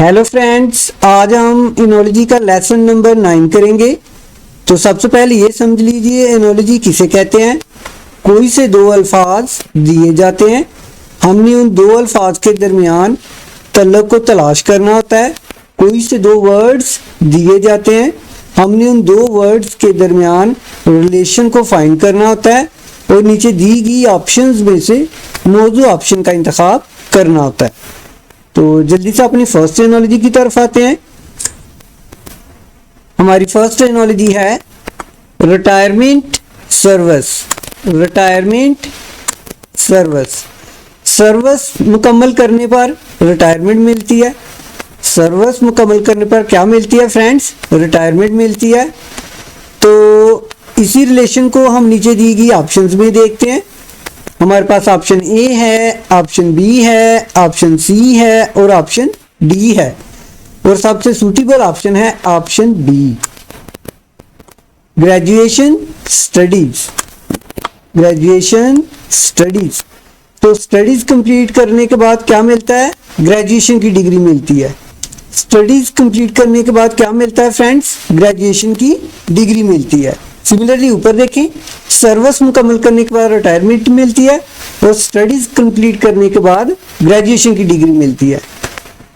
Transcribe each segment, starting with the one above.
Hello friends, आज हम इनोलॉजी का लेसन नंबर 9 करेंगे। तो सबसे पहले ये समझ लीजिए इनोलॉजी किसे कहते हैं। कोई से दो अल्फाज दिए जाते हैं, हमने उन दो अल्फाज के दरमियान तल्लुक़ को तलाश करना होता है। कोई से दो वर्ड्स दिए जाते हैं, हमने उन दो वर्ड्स के दरमियान रिलेशन को फाइंड करना होता है और नीचे दी गई ऑप्शंस में से मौजू ऑप्शन का इंतखाब करना होता है। तो जल्दी से अपनी फर्स्ट एनोलॉजी की तरफ आते हैं। हमारी फर्स्ट एनोलॉजी है retirement service. Retirement service, service मुकम्मल करने पर रिटायरमेंट मिलती है। सर्विस मुकम्मल करने पर क्या मिलती है फ्रेंड्स? रिटायरमेंट मिलती है। तो इसी रिलेशन को हम नीचे दी गई ऑप्शंस में देखते हैं। हमारे पास ऑप्शन ए है, ऑप्शन बी है, ऑप्शन सी है और ऑप्शन डी है और सबसे सूटेबल ऑप्शन है option B, graduation studies. Graduation studies, तो स्टडीज कंप्लीट करने के बाद क्या मिलता है? ग्रेजुएशन की डिग्री मिलती है। स्टडीज कंप्लीट करने के बाद क्या मिलता है फ्रेंड्स? ग्रेजुएशन की डिग्री मिलती है। सिमिलरली ऊपर देखें, सर्विस मुकम्मल करने के बाद रिटायरमेंट मिलती है और स्टडीज कंप्लीट करने के बाद ग्रेजुएशन की डिग्री मिलती है।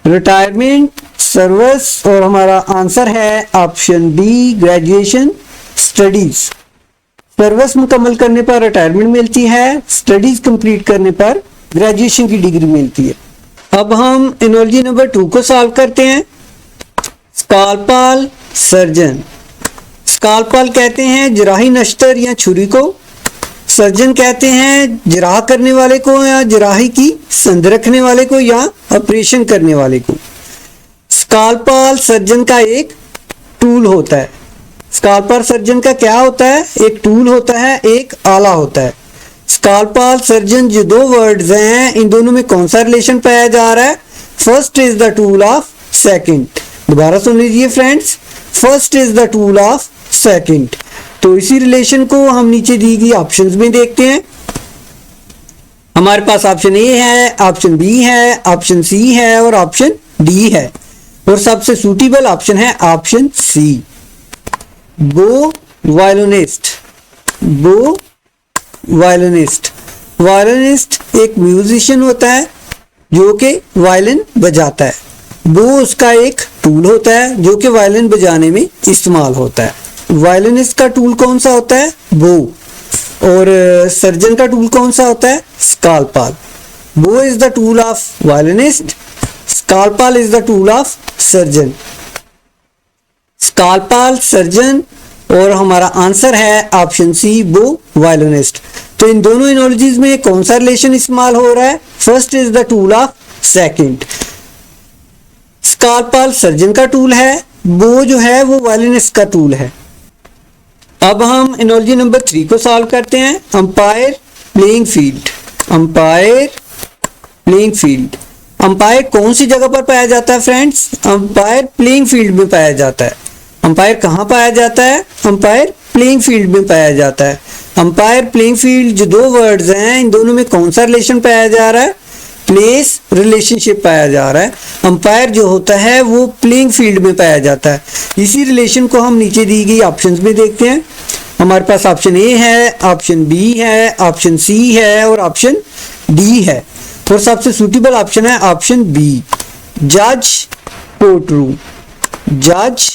रिटायरमेंट, सर्विस और हमारा आंसर है option B, graduation studies. Service मुकम्मल करने पर रिटायरमेंट मिलती है, स्टडीज कंप्लीट करने पर ग्रेजुएशन की डिग्री मिलती है। अब हम एनोलॉजी नंबर 2 को सॉल्व करते हैं। स्कालपल सर्जन। स्कालपल कहते हैं जराही नश्तर या छुरी को, सर्जन कहते हैं जराह करने वाले को या जराही की संद रखने वाले को या ऑपरेशन करने वाले को। स्कालपल सर्जन का एक टूल होता है। स्कालपल सर्जन का क्या होता है? एक टूल होता है, एक आला होता है। स्कालपल सर्जन जो दो वर्ड्स हैं, इन दोनों में कौन सा रिलेशन पाया जा रहा है? First is the tool of second. दोबारा सुन लीजिए friends, first is the tool of second. तो इसी रिलेशन को हम नीचे दी गई ऑप्शंस में देखते हैं। हमारे पास ऑप्शन ए है, ऑप्शन बी है, ऑप्शन सी है और ऑप्शन डी है और सबसे सूटेबल ऑप्शन है ऑप्शन सी, बो वायलिनिस्ट। बो वायलिनिस्ट, वायलिनिस्ट एक म्यूजिशियन होता है जो कि वायलिन बजाता है। बो उसका एक टूल होता है जो कि वायलिन बजाने में इस्तेमाल होता है। वायलिनिस्ट का टूल कौन सा होता है? बो। और सर्जन का टूल कौन सा होता है? Scalpel. Bow is the tool of violinist, scalpel is the tool of surgeon. Scalpel surgeon और हमारा आंसर है ऑप्शन सी, बो वायलिनिस्ट। तो इन दोनों एनोलॉजीज में कौन सा रिलेशन इस्तेमाल हो रहा है? First is the tool of second. Scalpel surgeon का टूल है, बो जो है वो वायलिनिस्ट का टूल है। अब हम एनोलॉजी नंबर 3 को सॉल्व करते हैं। Umpire playing field. Umpire playing field, umpire कौन सी जगह पर पाया जाता है फ्रेंड्स? अंपायर प्लेइंग फील्ड में पाया जाता है। अंपायर कहाँ पाया जाता है? अंपायर प्लेइंग फील्ड में पाया जाता है। अंपायर प्लेइंग फील्ड जो दो वर्ड्स हैं, इन दोनों में कौन सा रिलेशन पाया जा रहा है? प्लेस रिलेशनशिप पाया जा रहा है। अंपायर जो होता है वो प्लेइंग फील्ड में पाया जाता है। इसी रिलेशन को हम नीचे दी गई ऑप्शंस में देखते हैं। हमारे पास ऑप्शन ए है, ऑप्शन बी है, ऑप्शन सी है और ऑप्शन डी है और सबसे सूटेबल ऑप्शन है ऑप्शन बी, जज कोर्ट रूम। जज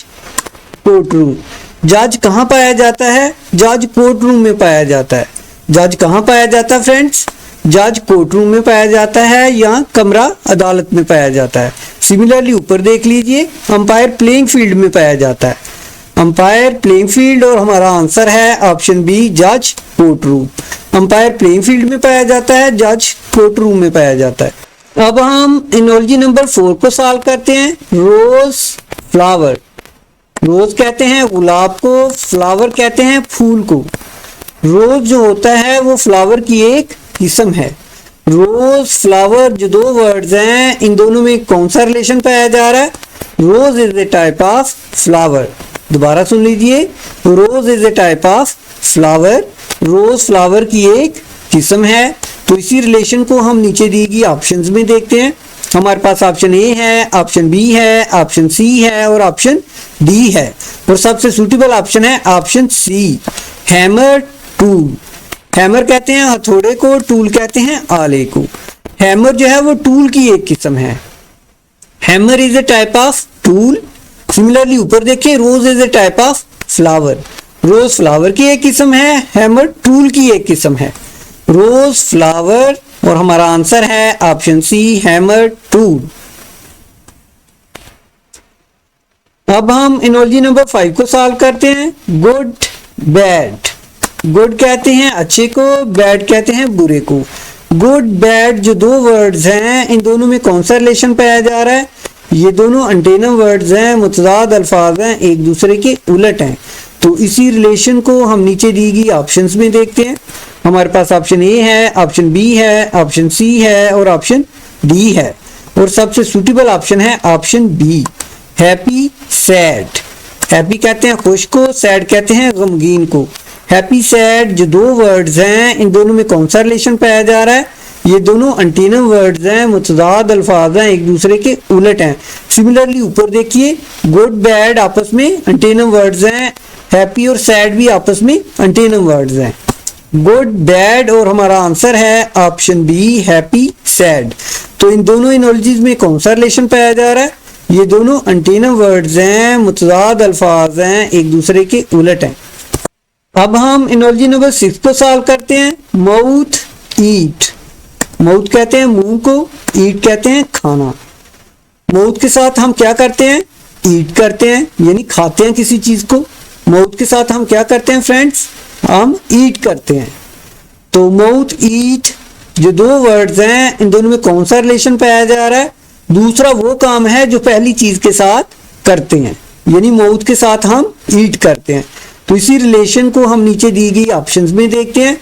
कोर्ट रूम, जज कहाँ पाया जाता है? जज कोर्ट रूम में पाया जाता है। जज कहाँ पाया जाता है फ्रेंड्स? जज कोर्ट रूम में पाया जाता है या कमरा अदालत में पाया जाता है। सिमिलरली ऊपर देख लीजिए, अंपायर प्लेइंग फील्ड में पाया जाता है। अंपायर प्लेइंग फील्ड और हमारा आंसर है ऑप्शन बी, जज court room. Umpire playing field में पाया जाता है, जज कोर्ट रूम में पाया जाता है। अब हम एनोलॉजी नंबर 4 को सॉल्व करते हैं। रोज फ्लावर। रोज कहते हैं गुलाब को, फ्लावर कहते हैं फूल को। रोज जो होता है वो फ्लावर की एक किस्म है। रोज फ्लावर जो दो वर्ड्स हैं, इन दोनों में कौन सा रिलेशन पाया जा रहा है? Rose is a type of flower. दोबारा सुन लीजिए, rose is a type of flower. Rose flower की एक किस्म है तो इसी रिलेशन को हम नीचे दी गई ऑप्शंस में देखते हैं। हमारे पास ऑप्शन ए है, ऑप्शन बी है, ऑप्शन सी है और ऑप्शन डी है। और सबसे सूटेबल ऑप्शन है option C, hammer tool. Hammer कहते हैं हथौड़े को, टूल कहते हैं आले को। हैमर जो है वो टूल की एक किस्म है। Hammer is a type of tool. Similarly ऊपर देखिए, rose is a type of flower. Rose flower की एक किस्म है, हैमर टूल की एक किस्म है। रोज फ्लावर और हमारा आंसर है ऑप्शन सी, हैमर टूल। अब हम एनालॉजी नंबर 5 को सॉल्व करते हैं। Good bad. गुड कहते हैं अच्छे को, बैड कहते हैं बुरे को। गुड बैड जो दो वर्ड्स हैं, इन दोनों में कौन सा रिलेशन पाया जा रहा है? ये दोनों एंटोनिम वर्ड्स हैं, मुतजाद अल्फाज हैं, एक दूसरे के उलट हैं। तो इसी रिलेशन को हम नीचे दी गई ऑप्शंस में देखते हैं। हमारे पास ऑप्शन ए है, ऑप्शन बी है, ऑप्शन सी है और ऑप्शन डी है। और सबसे सूटेबल ऑप्शन है option B, happy sad. Happy कहते हैं खुश को, सैड कहते हैं गमगीन को। हैप्पी सैड जो दो वर्ड्स हैं, इन दोनों में कौन सा रिलेशन पाया जा रहा है? ये दोनों एंटोनिम वर्ड्स हैं, मुतजाद अल्फाज हैं, एक दूसरे के उलट हैं। सिमिलरली ऊपर देखिए, गुड बैड आपस में एंटोनिम वर्ड्स हैं, हैप्पी और सैड भी आपस में एंटोनिम वर्ड्स हैं। गुड बैड और हमारा आंसर है ऑप्शन बी, हैप्पी सैड। तो इन दोनों एनालॉजीज में कौन सा रिलेशन पाया जा रहा है? ये दोनों एंटोनिम वर्ड्स हैं, मुतजाद अल्फाज हैं, एक दूसरे के उलट हैं। अब हम एनालॉजी नंबर 6 को सॉल्व करते हैं। माउथ ईट। माउथ कहते हैं मुंह को, ईट कहते हैं खाना। माउथ के साथ हम क्या करते हैं? ईट करते हैं, यानी खाते हैं किसी चीज को। माउथ के साथ हम क्या करते हैं फ्रेंड्स? हम ईट करते हैं। तो माउथ ईट जो दो वर्ड्स हैं, इन दोनों में कौन सा रिलेशन पाया जा रहा है? दूसरा वो काम है जो पहली चीज के साथ करते हैं, यानी माउथ के साथ हम ईट करते हैं। तो इसी रिलेशन को हम नीचे दी गई ऑप्शंस में देखते हैं।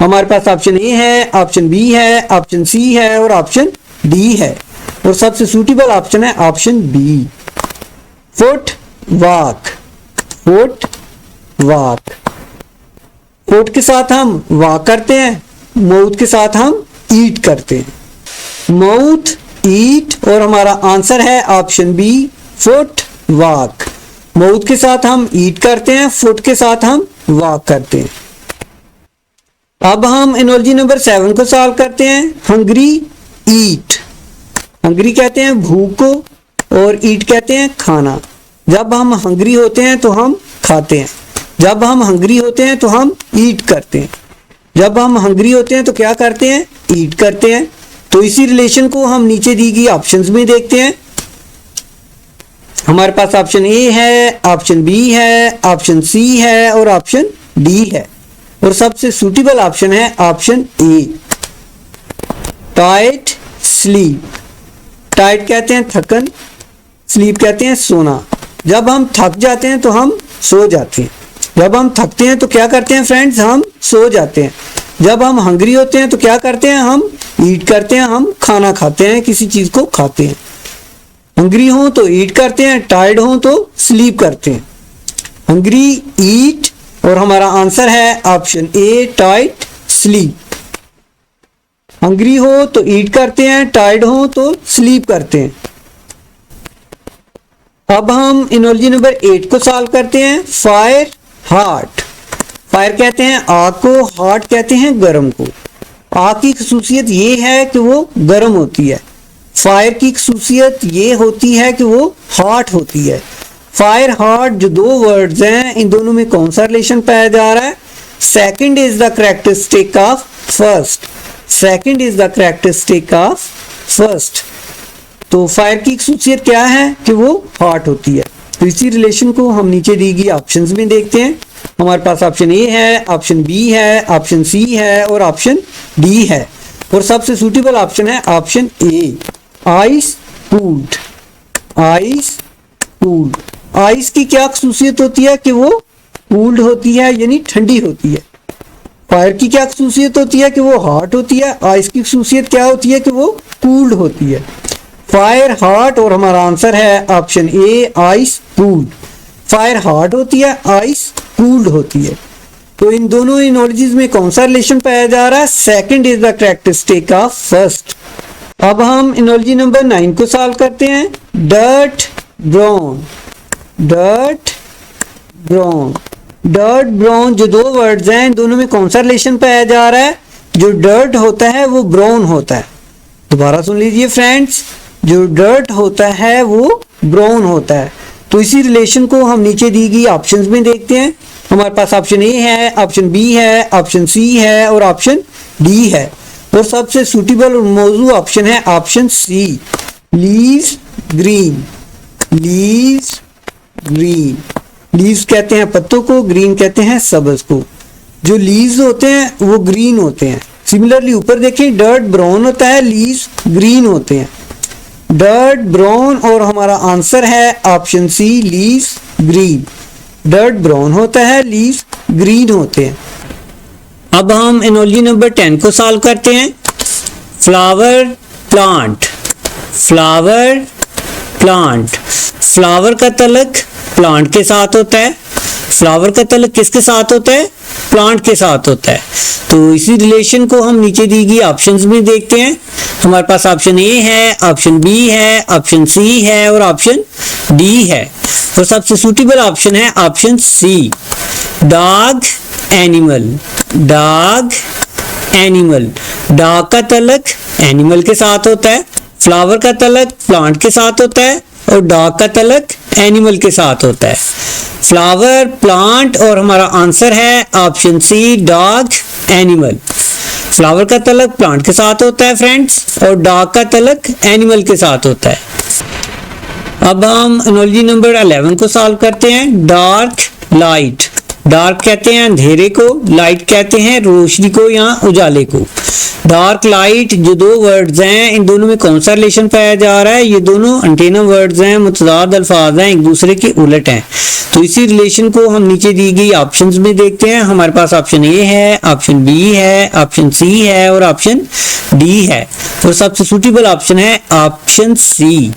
हमारे पास ऑप्शन ए है, ऑप्शन बी है, ऑप्शन सी है और ऑप्शन डी है। और सबसे सूटेबल ऑप्शन है option B, foot walk. Foot walk. Foot के साथ हम वॉक करते हैं, माउथ के साथ हम ईट करते हैं। माउथ ईट और हमारा आंसर है option B, foot walk. Mouth के साथ हम ईट करते हैं, फुट के साथ हम वॉक करते हैं। अब हम एनालॉजी नंबर 7 को सॉल्व करते हैं। हंग्री ईट। हंग्री कहते हैं भूख को और ईट कहते हैं खाना। जब हम हंग्री होते हैं तो हम खाते हैं, जब हम हंग्री होते हैं तो हम ईट करते हैं। जब हम हंग्री होते हैं तो क्या करते हैं? ईट करते हैं। तो इसी रिलेशन को हम नीचे दी गई ऑप्शंस में देखते हैं। हमारे पास ऑप्शन ए है, ऑप्शन बी है, ऑप्शन सी है और ऑप्शन डी है। और सबसे सूटेबल ऑप्शन है ऑप्शन ए, टाइट स्लीप। टाइट कहते हैं थकन, स्लीप कहते हैं सोना। जब हम थक जाते हैं तो हम सो जाते हैं। जब हम थकते हैं तो क्या करते हैं फ्रेंड्स? हम सो जाते हैं। जब हम हंग्री होते हैं तो क्या करते हैं? हम ईट करते हैं, हम खाना खाते हैं, किसी चीज को खाते हैं। हंग्री हो तो ईट करते हैं, टायर्ड हो तो स्लीप करते हैं। हंग्री ईट और हमारा आंसर है ऑप्शन ए, टाइट स्लीप। हंग्री हो तो ईट करते हैं, टायर्ड हो तो स्लीप करते हैं। अब हम एनालॉजी नंबर 8 को सॉल्व करते हैं। Fire heart. फायर कहते हैं आग को, हार्ट कहते हैं गर्म को। आग की खसूसियत ये है कि वो गर्म होती है। फायर की खसूसियत ये होती है कि वो हॉट होती है। फायर हार्ट जो दो वर्ड्स हैं, इन दोनों में कौन सा रिलेशन पाया जा रहा है? Second is the characteristic of first. Second is the characteristic of first. तो फायर की खसूसियत क्या है? कि वो हॉट होती है। तो इसी रिलेशन को हम नीचे दी गई ऑप्शंस में देखते हैं। हमारे पास ऑप्शन ए है, ऑप्शन बी है, ऑप्शन सी है और ऑप्शन डी है। और सबसे सूटेबल ऑप्शन है ऑप्शन ए, ice cooled. Ice cooled. Ice की क्या खसूसियत होती है? कि वो कूल्ड होती है, यानी ठंडी होती है। फायर की क्या खसूसियत होती है? कि वो हॉट होती है। आइस की खसूसियत क्या होती है? कि वो कूल्ड होती है। फायर हॉट और हमारा आंसर है ऑप्शन ए, आइस कूल्ड। फायर हॉट होती है, आइस कूल्ड होती है। तो इन दोनों इनोलॉजीज में कौन सा रिलेशन पाया जा रहा है? Second is the characteristic of first. अब हम इनोलॉजी नंबर 9 को सॉल्व करते हैं। Dirt brown, dirt brown, dirt brown जो दो वर्ड्स हैं, इन दोनों में कौन सा रिलेशन पाया जा रहा है? जो डर्ट होता है वो ब्राउन होता है। दोबारा सुन लीजिए फ्रेंड्स, जो डर्ट होता है वो ब्राउन होता है। तो इसी रिलेशन को हम नीचे दी गई ऑप्शंस में देखते हैं। हमारे पास ऑप्शन ए है, ऑप्शन बी है, ऑप्शन सी है और ऑप्शन डी है। और सबसे सूटेबल और मौजूद ऑप्शन है option C, leaves green, leaves green. Leaves कहते हैं पत्तों को, ग्रीन कहते हैं सब्ज को। जो लीव्स होते हैं वो ग्रीन होते हैं। सिमिलरली ऊपर देखें, डर्ट ब्राउन होता है, लीव्स ग्रीन होते हैं। डर्ट ब्राउन और हमारा आंसर है option C, leaves green. Dirt brown होता है, लीव्स ग्रीन होते हैं। अब हम एनोलॉजी नंबर 10 को सॉल्व करते हैं। Flower plant, flower plant. Flower का तलक प्लांट के साथ होता है। फ्लावर का तलक किसके साथ होता है? प्लांट के साथ होता है। तो इसी रिलेशन को हम नीचे दी गई ऑप्शंस में देखते हैं। हमारे पास ऑप्शन ए है, ऑप्शन बी है, ऑप्शन सी है और ऑप्शन डी है। और सबसे सूटेबल ऑप्शन है option C, dog animal, dog animal. Dog का तलक एनिमल के साथ होता है, फ्लावर का तलक प्लांट के साथ होता है और डॉग का तलक एनिमल के साथ होता है। फ्लावर, प्लांट और हमारा आंसर है option C, dog animal. Flower का तलक प्लांट के साथ होता है फ्रेंड्स और डॉग का तलक एनिमल के साथ होता है। अब हम एनोलॉजी नंबर 11 को सॉल्व करते हैं। डार्क लाइट, डार्क कहते हैं अंधेरे को, लाइट कहते हैं रोशनी को या उजाले को। डार्क लाइट जो दो वर्ड्स हैं, इन दोनों में कौन सा रिलेशन पाया जा रहा है? ये दोनों एंटीनम वर्ड्स हैं, मुतजाद अल्फाज हैं, एक दूसरे के उलट हैं। तो इसी रिलेशन को हम नीचे दी गई ऑप्शंस में देखते हैं। हमारे पास ऑप्शन ए है, ऑप्शन बी है, ऑप्शन सी है और ऑप्शन डी है। और सबसे सूटेबल ऑप्शन है option C,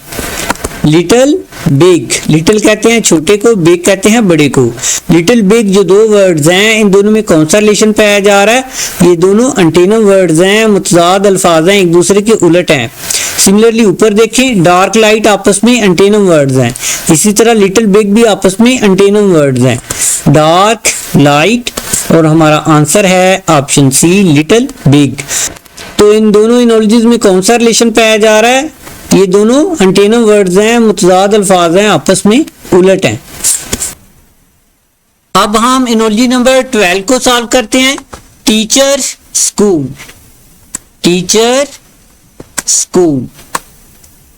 little big. Little कहते हैं छोटे को, बिग कहते हैं बड़े को। लिटिल बिग जो दो वर्ड्स हैं, इन दोनों में कौन सा रिलेशन पाया जा रहा है? ये दोनों एंटीनम वर्ड्स हैं, मुतजाद अल्फाज हैं, एक दूसरे के उलट हैं। सिमिलरली ऊपर देखें, डार्क लाइट आपस में एंटीनम वर्ड्स हैं, इसी तरह लिटिल बिग भी आपस में एंटीनम वर्ड्स हैं। डार्क लाइट और हमारा आंसर है ऑप्शन सी, लिटिल बिग। तो इन दोनों एनोलॉजीज में कौन सा रिलेशन पाया जा रहा है? ये दोनों एंटीनम वर्ड्स हैं, मुतजाद अल्फाज हैं, आपस में उलट हैं। अब हम एनोलॉजी नंबर 12 को सॉल्व करते हैं। Teacher school, teacher school.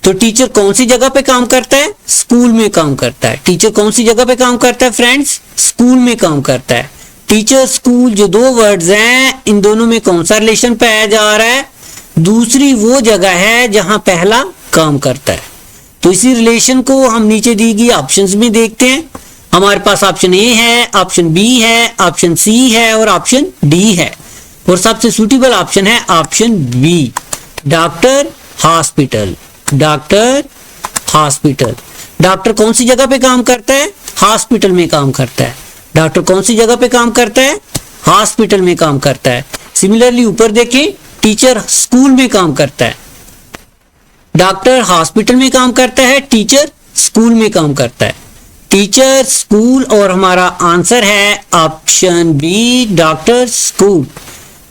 तो टीचर कौन सी जगह पे काम करता है? स्कूल में काम करता है। टीचर कौन सी जगह पे काम करता है फ्रेंड्स? स्कूल में काम करता है। टीचर स्कूल जो दो वर्ड्स हैं, इन दोनों में कौन सा रिलेशन पाया जा रहा है? दूसरी वो जगह है जहां पहला काम करता है। तो इसी रिलेशन को हम नीचे दी गई ऑप्शंस में देखते हैं। हमारे पास ऑप्शन ए है, ऑप्शन बी है, ऑप्शन सी है और ऑप्शन डी है। और सबसे सूटेबल ऑप्शन है option B, doctor hospital, doctor hospital. Doctor कौन सी जगह पे काम करता है? हॉस्पिटल में काम करता है। डॉक्टर कौन सी जगह पे काम करता है? हॉस्पिटल में काम करता है। सिमिलरली ऊपर देखें, टीचर स्कूल में काम करता है, डॉक्टर हॉस्पिटल में काम करता है, टीचर स्कूल में काम करता है। टीचर स्कूल और हमारा आंसर है option B, doctor school.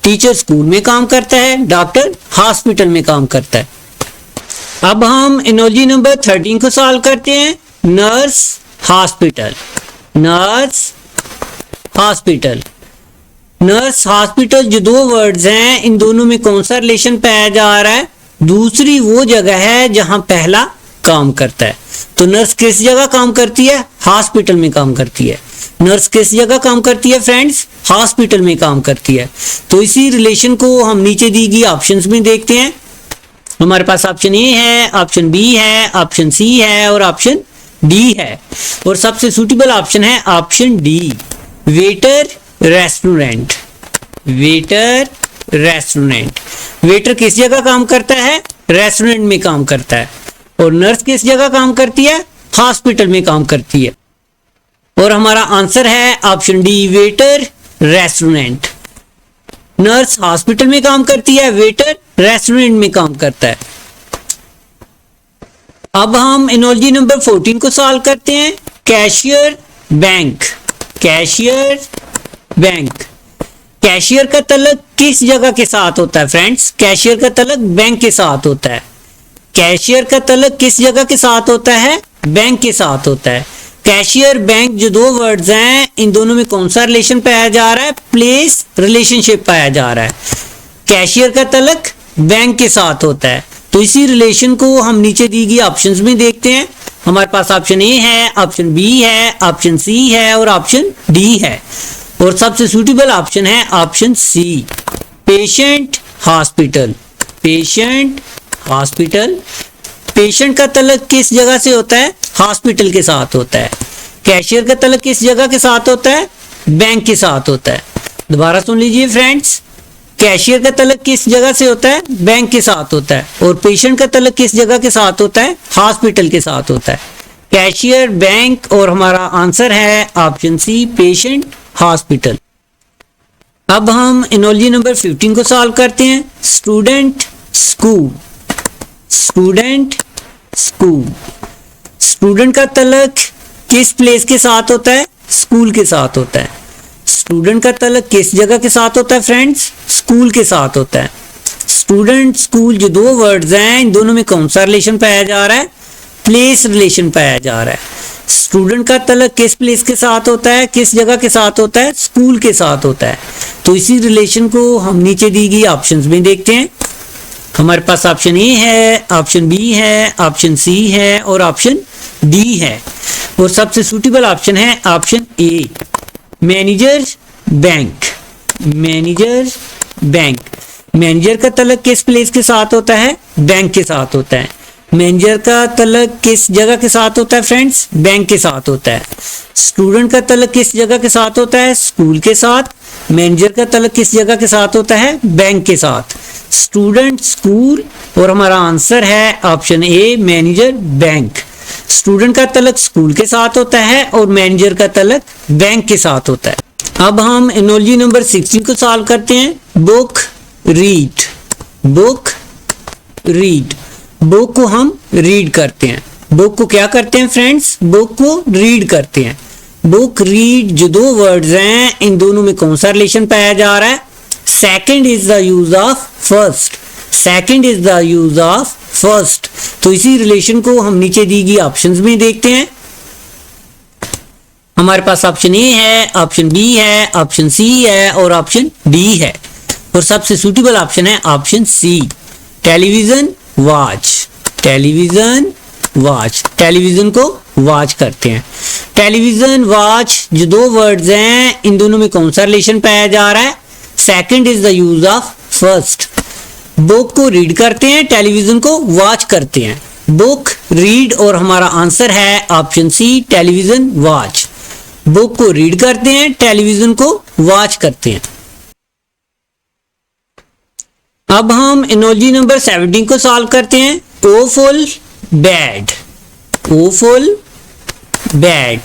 Teacher school में काम करता है, डॉक्टर हॉस्पिटल में काम करता है। अब हम एनोलॉजी नंबर 13 को सॉल्व करते हैं। Nurse hospital, nurse hospital. Nurse hospital जो दो वर्ड्स हैं, इन दोनों में कौन सा रिलेशन पाया जा रहा है? दूसरी वो जगह है जहां पहला काम करता है। तो नर्स किस जगह काम करती है? हॉस्पिटल में काम करती है। नर्स किस जगह काम करती है फ्रेंड्स? हॉस्पिटल में काम करती है। तो इसी रिलेशन को हम नीचे दी गई ऑप्शंस में देखते हैं। हमारे पास ऑप्शन ए है, ऑप्शन बी है, ऑप्शन सी है और ऑप्शन डी है। और सबसे सूटेबल ऑप्शन है option D, waiter restaurant, waiter restaurant. Waiter किस जगह काम करता है? रेस्टोरेंट में काम करता है। और नर्स किस जगह काम करती है? हॉस्पिटल में काम करती है। और हमारा आंसर है option D, waiter restaurant. Nurse hospital में काम करती है, वेटर रेस्टोरेंट में काम करता है। अब हम एनालॉजी नंबर 14 को सॉल्व करते हैं। Cashier bank, cashier bank. Cashier का तल्लुक किस जगह के साथ होता है फ्रेंड्स? कैशियर का तल्लुक बैंक के साथ होता है। कैशियर का तल्लुक किस जगह के साथ होता है? बैंक के साथ होता है। कैशियर बैंक जो दो वर्ड्स हैं, इन दोनों में कौन सा रिलेशन पाया जा रहा है? प्लेस रिलेशनशिप पाया जा रहा है। कैशियर का तल्लुक बैंक के साथ होता है। तो इसी रिलेशन को हम नीचे दी गई ऑप्शंस में देखते हैं। हमारे पास ऑप्शन ए है, ऑप्शन बी है, ऑप्शन सी है और ऑप्शन डी है। और सबसे सूटेबल ऑप्शन है option C, patient hospital. Patient hospital. Patient का तल्लुक किस जगह से होता है? हॉस्पिटल के साथ होता है। कैशियर का तल्लुक किस जगह के साथ होता है? बैंक के साथ होता है। दोबारा सुन लीजिए फ्रेंड्स, कैशियर का तल्लुक किस जगह से होता है? बैंक के साथ होता है। और पेशेंट का तल्लुक किस जगह के साथ होता है? हॉस्पिटल के साथ होता है। कैशियर, बैंक और हमारा आंसर है ऑप्शन सी, पेशेंट हॉस्पिटल। अब हम एनालॉजी नंबर 15 को सॉल्व करते हैं। Student school, student school. Student का तल्लुक किस प्लेस के साथ होता है? स्कूल के साथ होता है। स्टूडेंट का तल्लुक किस जगह के साथ होता है फ्रेंड्स? स्कूल के साथ होता है। स्टूडेंट स्कूल जो दो वर्ड्स हैं, इन दोनों में कौन सा रिलेशन पाया जा रहा है? प्लेस रिलेशन पाया जा रहा है। स्टूडेंट का तल्लुक किस प्लेस के साथ होता है? किस जगह के साथ होता है? स्कूल के साथ होता है। तो इसी रिलेशन को हम नीचे दी गई ऑप्शंस में देखते हैं। हमारे पास ऑप्शन ए है, ऑप्शन बी है, ऑप्शन सी है और ऑप्शन डी है। और सबसे सूटेबल ऑप्शन है ऑप्शन ए, manager bank. Manager bank. Manager का तल्लुक किस प्लेस के साथ होता है? बैंक के साथ होता है। मैनेजर का तल्लुक किस जगह के साथ होता है फ्रेंड्स? बैंक के साथ होता है। स्टूडेंट का तल्लुक किस जगह के साथ होता है? स्कूल के साथ। मैनेजर का तल्लुक किस जगह के साथ होता है? बैंक के साथ। स्टूडेंट स्कूल और हमारा आंसर है ऑप्शन ए, मैनेजर बैंक। स्टूडेंट का तल्लुक स्कूल के साथ होता है और मैनेजर का तल्लुक बैंक के साथ होता है। अब हम एनालॉजी नंबर 16 को सॉल्व करते हैं। Book read, book read. Book को हम रीड करते हैं। बुक को क्या करते हैं फ्रेंड्स? बुक को रीड करते हैं। बुक रीड जो दो वर्ड्स हैं, इन दोनों में कौन सा रिलेशन पाया जा रहा है? Second is the use of first. Second is the use of first. तो इसी रिलेशन को हम नीचे दी गई ऑप्शंस में देखते हैं। हमारे पास ऑप्शन ए है, ऑप्शन बी है, ऑप्शन सी है और ऑप्शन डी है। और सबसे सूटेबल ऑप्शन है option C, television watch. Television watch. Television को वॉच करते हैं। टेलीविजन वॉच जो दो वर्ड्स हैं, इन दोनों में कौन सा रिलेशन पाया जा रहा है? Second is the use of first. Book को रीड करते हैं, टेलीविजन को वॉच करते हैं। बुक रीड और हमारा आंसर है option C, television watch. Book को रीड करते हैं, टेलीविजन को वॉच करते हैं। अब हम एनालॉजी नंबर 17 को सॉल्व करते हैं। Awful bad, awful bad.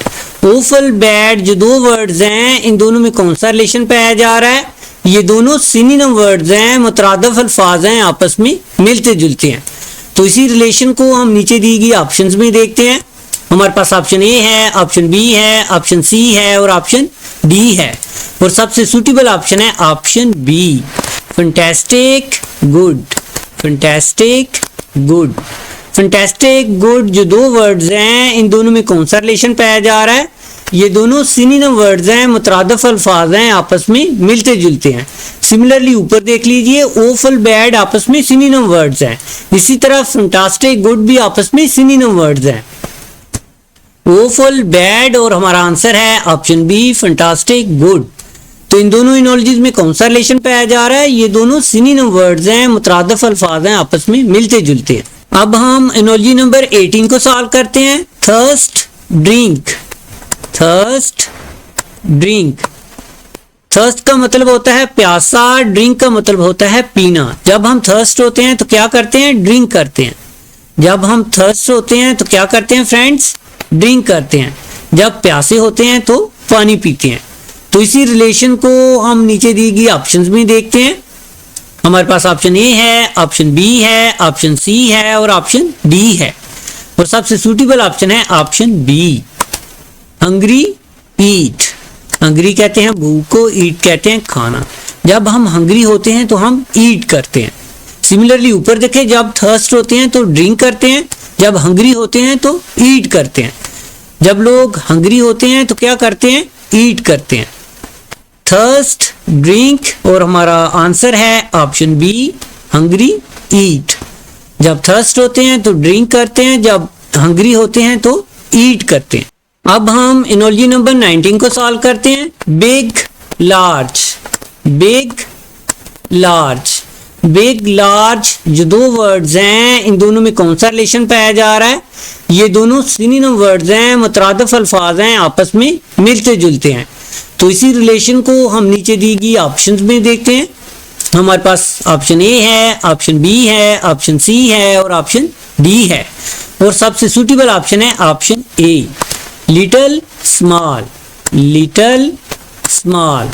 Awful bad जो दो वर्ड्स हैं, इन दोनों में कौन सा रिलेशन पाया जा रहा है? ये दोनों सिनोनिम वर्ड्स हैं, मुतरादिफ अल्फाज हैं, आपस में मिलते जुलते हैं। तो इसी रिलेशन को हम नीचे दी गई ऑप्शंस में देखते हैं। हमारे पास ऑप्शन ए है, ऑप्शन बी है, ऑप्शन सी है और ऑप्शन डी है। और सबसे सूटेबल ऑप्शन है option B, fantastic good. Fantastic good. Fantastic good जो दो वर्ड्स हैं, इन दोनों में कौन सा रिलेशन पाया जा रहा है? ये दोनों सिनोनिम वर्ड्स हैं, मुतरादिफ अल्फाज हैं, आपस में मिलते जुलते हैं। सिमिलरली ऊपर देख लीजिए, ओफुल बैड आपस में सिनोनिम वर्ड्स हैं। इसी तरह फैंटास्टिक गुड भी आपस में सिनोनिम वर्ड्स हैं। ओफुल बैड और हमारा आंसर है ऑप्शन बी, फैंटास्टिक गुड। तो इन दोनों एनालॉजीज में कौन सा रिलेशन पाया जा रहा है? ये दोनों सिनोनिम वर्ड्स हैं, मुतरादिफ अल्फाज हैं, आपस में मिलते जुलते हैं। अब हम एनालॉजी नंबर 18 को सॉल्व करते हैं। Thirst drink, thirst drink. Thirst का मतलब होता है प्यासा, ड्रिंक का मतलब होता है पीना। जब हम थर्स्ट होते हैं तो क्या करते हैं? ड्रिंक करते हैं। जब हम थर्स्ट होते हैं तो क्या करते हैं फ्रेंड्स? ड्रिंक करते हैं। जब प्यासे होते हैं तो पानी पीते हैं। तो तो इसी रिलेशन को हम नीचे दी गई ऑप्शंस में देखते हैं। हमारे पास ऑप्शन ए है, ऑप्शन बी है, ऑप्शन सी है और ऑप्शन डी है, और सबसे सूटेबल ऑप्शन है ऑप्शन बी, हंग्री ईट। हंग्री कहते हैं भूख को, ईट कहते हैं खाना। जब हम हंग्री होते हैं तो हम ईट करते हैं। सिमिलरली ऊपर देखें, जब थर्स्ट होते हैं तो ड्रिंक करते हैं, जब हंग्री होते हैं तो ईट करते हैं। जब लोग हंग्री होते हैं तो क्या करते हैं? ईट करते हैं। थर्स्ट, ड्रिंक, और हमारा आंसर है ऑप्शन बी, हंग्री ईट। जब थर्स्ट होते हैं तो ड्रिंक करते हैं, जब हंग्री होते हैं तो ईट करते हैं। अब हम एनोलॉजी नंबर 19 को सॉल्व करते हैं। Big large, big large, big large जो दो वर्ड्स हैं, इन दोनों में कौन सा रिलेशन पाया जा रहा है? ये दोनों सिनोनिम वर्ड्स हैं, मुतरादिफ अल्फाज हैं, आपस में मिलते जुलते हैं। तो इसी रिलेशन को हम नीचे दी गई ऑप्शंस में देखते हैं। हमारे पास ऑप्शन ए है, ऑप्शन बी है, ऑप्शन सी है और ऑप्शन डी है, और सबसे सूटेबल ऑप्शन है ऑप्शन ए, little small. Little small,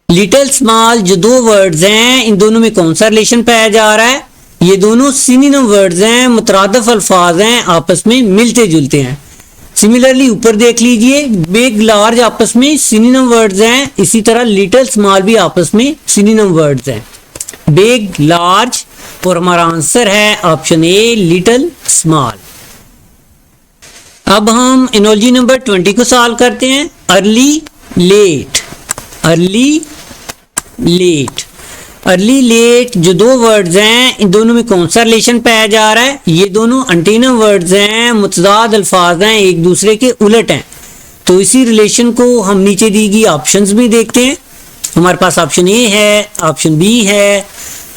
little small जो दो वर्ड्स हैं, इन दोनों में कौन सा रिलेशन पाया जा रहा है? ये दोनों सिनोनिम वर्ड्स हैं, मुतरादिफ अल्फाज हैं, आपस में मिलते जुलते हैं। सिमिलरली ऊपर देख लीजिए, बिग लार्ज आपस में सिनोनिम वर्ड्स हैं, इसी तरह लिटिल स्मॉल भी आपस में सिनोनिम वर्ड्स हैं। बिग लार्ज, और हमारा आंसर है ऑप्शन ए, लिटिल स्मॉल। अब हम एनोलॉजी नंबर 20 को सॉल्व करते हैं। Early late, early late, early late जो दो वर्ड्स हैं, इन दोनों में कौन सा रिलेशन पाया जा रहा है? ये दोनों एंटीनम वर्ड्स हैं, मुतजाद अल्फाज हैं, एक दूसरे के उलट हैं। तो इसी रिलेशन को हम नीचे दी गई ऑप्शंस में देखते हैं। हमारे पास ऑप्शन ए है, ऑप्शन बी है,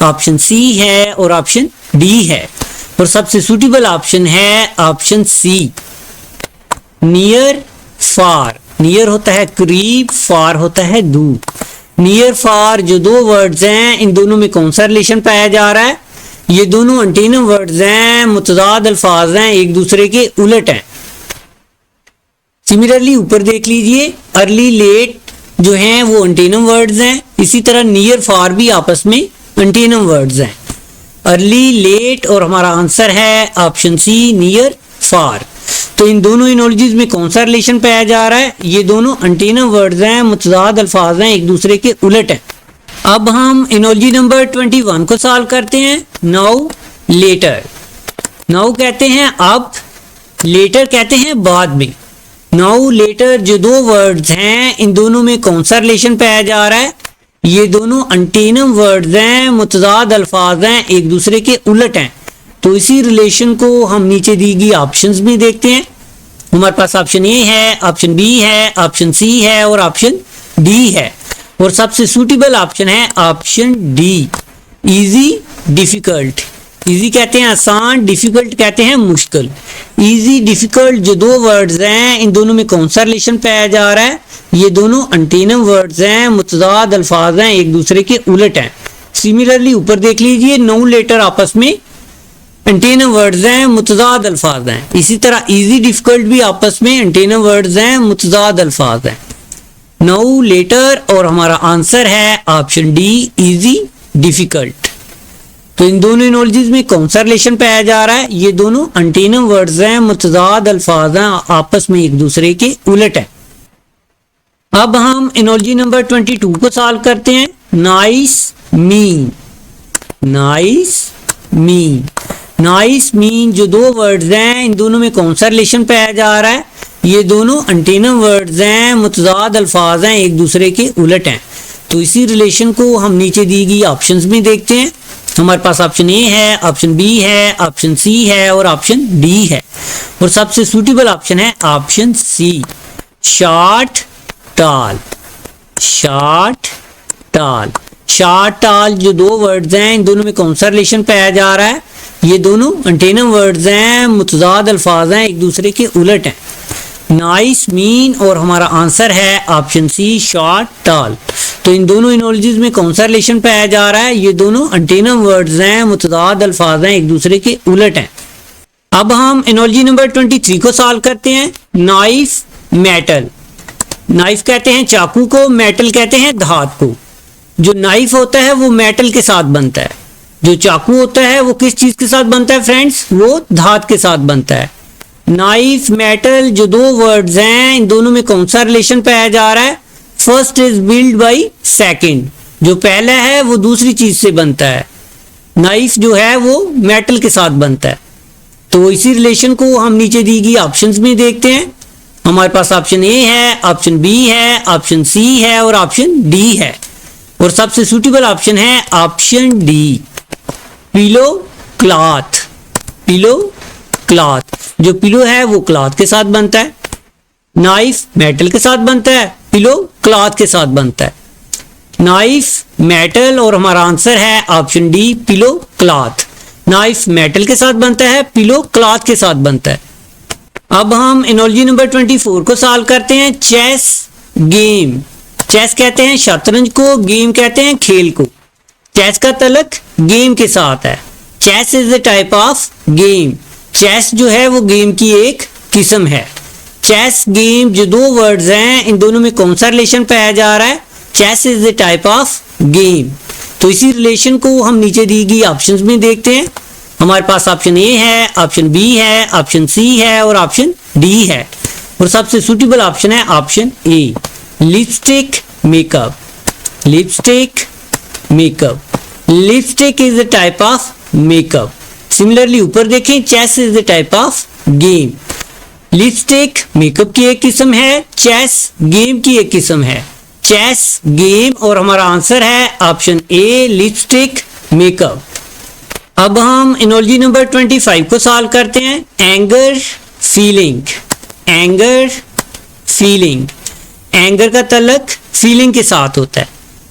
ऑप्शन सी है और ऑप्शन डी है, और सबसे सूटेबल ऑप्शन है ऑप्शन सी, नियर फार। नियर होता है करीब, फार होता है दूर। नियर फार जो दो वर्ड्स हैं, इन दोनों में कौन सा रिलेशन पाया जा रहा है? ये दोनों एंटीनम वर्ड्स हैं, मुतजाद अल्फाज हैं, एक दूसरे के उलट हैं। सिमिलरली ऊपर देख लीजिए, अर्ली लेट जो हैं वो एंटीनम वर्ड्स हैं, इसी तरह नियर फार भी आपस में एंटीनम वर्ड्स हैं। अर्ली लेट, और हमारा आंसर है ऑप्शन सी, नियर फार। तो इन दोनों एनोलॉजीज में कौन सा रिलेशन पाया जा रहा है? ये दोनों एंटीनम वर्ड्स हैं, मुतजाद अल्फाज हैं, एक दूसरे के उलट हैं। अब हम एनोलॉजी नंबर 21 को सॉल्व करते हैं। नाउ लेटर, नाउ कहते हैं अब, लेटर कहते हैं बाद में। नाउ लेटर जो दो वर्ड्स हैं, इन दोनों में कौन सा रिलेशन पाया जा रहा है? ये दोनों एंटीनम वर्ड्स हैं, मुतजाद अल्फाज हैं, एक दूसरे के उलट हैं। तो इसी रिलेशन को हम नीचे दी गई ऑप्शंस में देखते हैं। हमारे पास ऑप्शन ए है, ऑप्शन बी है, ऑप्शन सी है और ऑप्शन डी है, और सबसे सूटेबल ऑप्शन है option D, easy difficult. Easy कहते हैं आसान, डिफिकल्ट कहते हैं मुश्किल। इजी डिफिकल्ट जो दो वर्ड्स हैं, इन दोनों में कौन सा रिलेशन पाया जा रहा है? ये दोनों एंटीनम वर्ड्स हैं, मुतजाद अल्फाज हैं, एक दूसरे के उलट हैं। सिमिलरली ऊपर देख लीजिए, नाउ लेटर आपस में एंटीनम वर्ड्स हैं, मुतजाद अल्फाज हैं, इसी तरह इजी डिफिकल्ट भी आपस में एंटीनम वर्ड्स हैं, मुतजाद अल्फाज हैं। नाउ लेटर, और हमारा आंसर है ऑप्शन डी, इजी डिफिकल्ट। तो इन दोनों एनोलॉजीज में कौन सा रिलेशन पाया जा रहा है? ये दोनों एंटीनम वर्ड्स हैं, मुतजाद अल्फाज हैं, आपस में एक दूसरे के उलट हैं। अब हम एनोलॉजी नंबर 22 को सॉल्व करते हैं। Nice mean, nice mean, nice mean जो दो वर्ड्स हैं, इन दोनों में कौन सा रिलेशन पाया जा रहा है? ये दोनों एंटीनम वर्ड्स हैं, मुतजाद अल्फाज हैं, एक दूसरे के उलट हैं। तो इसी रिलेशन को हम नीचे दी गई ऑप्शंस में देखते हैं। हमारे पास ऑप्शन ए है, ऑप्शन बी है, ऑप्शन सी है और ऑप्शन डी है, और सबसे सूटेबल ऑप्शन है ऑप्शन सी, शॉर्ट टाल। शॉर्ट टाल, शॉर्ट टाल जो दो वर्ड्स हैं, इन दोनों में कौन सा रिलेशन पाया जा रहा है? ये दोनों एंटीनम वर्ड्स हैं, मुतजाद अल्फाज हैं, एक दूसरे के उलट हैं। नाइस मीन, और हमारा आंसर है ऑप्शन सी, शॉर्ट टाल। तो इन दोनों एनोलॉजीज में कौन सा रिलेशन पाया जा रहा है? ये दोनों एंटीनम वर्ड्स हैं, मुतजाद अल्फाज हैं, एक दूसरे के उलट हैं। अब हम एनोलॉजी नंबर 23 को सॉल्व करते हैं। नाइफ मेटल, नाइफ कहते हैं चाकू को, मेटल कहते हैं धात को। जो नाइफ होता है वो मेटल के साथ बनता है, जो चाकू होता है वो किस चीज के साथ बनता है फ्रेंड्स, वो धात के साथ बनता है। नाइफ मेटल जो दो वर्ड्स हैं, इन दोनों में कौन सा रिलेशन पाया जा रहा है, first is build by second, जो पहला है वो दूसरी चीज से बनता है। नाइफ जो है वो मेटल के साथ बनता है। तो इसी रिलेशन को हम नीचे दी गई ऑप्शंस में देखते हैं। हमारे पास ऑप्शन ए है, ऑप्शन बी है, ऑप्शन सी है और ऑप्शन डी है, और सबसे सूटेबल ऑप्शन है option D, pillow cloth. Pillow cloth, जो पिलो है वो क्लॉथ के साथ बनता है, नाइफ मेटल के साथ बनता है, पिलो क्लॉथ के साथ बनता है। नाइफ मेटल और हमारा आंसर है option D, pillow cloth. Knife metal के साथ बनता है, पिलो क्लॉथ के साथ बनता है। अब हम एनालॉजी नंबर 24 को सॉल्व करते हैं। चेस गेम, चेस कहते हैं शतरंज को, गेम कहते हैं खेल को। चेस का तल्लुक गेम के साथ है। Chess is the type of game, chess जो है वो गेम की एक किस्म है। चेस गेम जो दो वर्ड्स हैं, इन दोनों में कौन सा रिलेशन पाया जा रहा है, chess is the type of game. तो इसी रिलेशन को हम नीचे दी गई ऑप्शंस में देखते हैं। हमारे पास ऑप्शन ए है, ऑप्शन बी है, ऑप्शन सी है और ऑप्शन डी है, और सबसे सूटेबल ऑप्शन है option A, lipstick makeup. Lipstick makeup, lipstick is the type of makeup. Similarly ऊपर देखें, chess is the type of game. Lipstick makeup की एक किस्म है, चेस गेम की एक किस्म है। चेस गेम और हमारा आंसर है ऑप्शन ए, लिपस्टिक मेकअप। अब हम एनालॉजी नंबर 25 को सॉल्व करते हैं। Anger feeling, anger feeling, anger का तल्लुक फीलिंग के साथ होता है।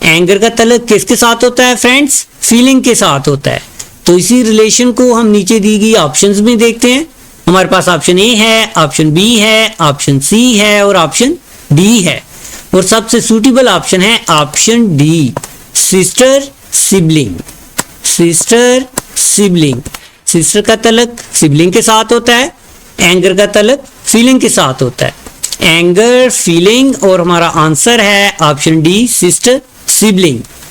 एंगर का तल्लुक किसके साथ होता है फ्रेंड्स, फीलिंग के साथ होता है। तो इसी रिलेशन को हम नीचे दी गई ऑप्शंस में देखते हैं। हमारे पास ऑप्शन ए है, ऑप्शन बी है, ऑप्शन सी है और ऑप्शन डी है, और सबसे सूटेबल ऑप्शन है option D, sister sibling. Sister sibling, sister का तल्लुक सिबलिंग के साथ होता है, एंगर का तल्लुक फीलिंग के साथ होता है। एंगर फीलिंग और हमारा आंसर है ऑप्शन डी, सिस्टर सिबलिंग।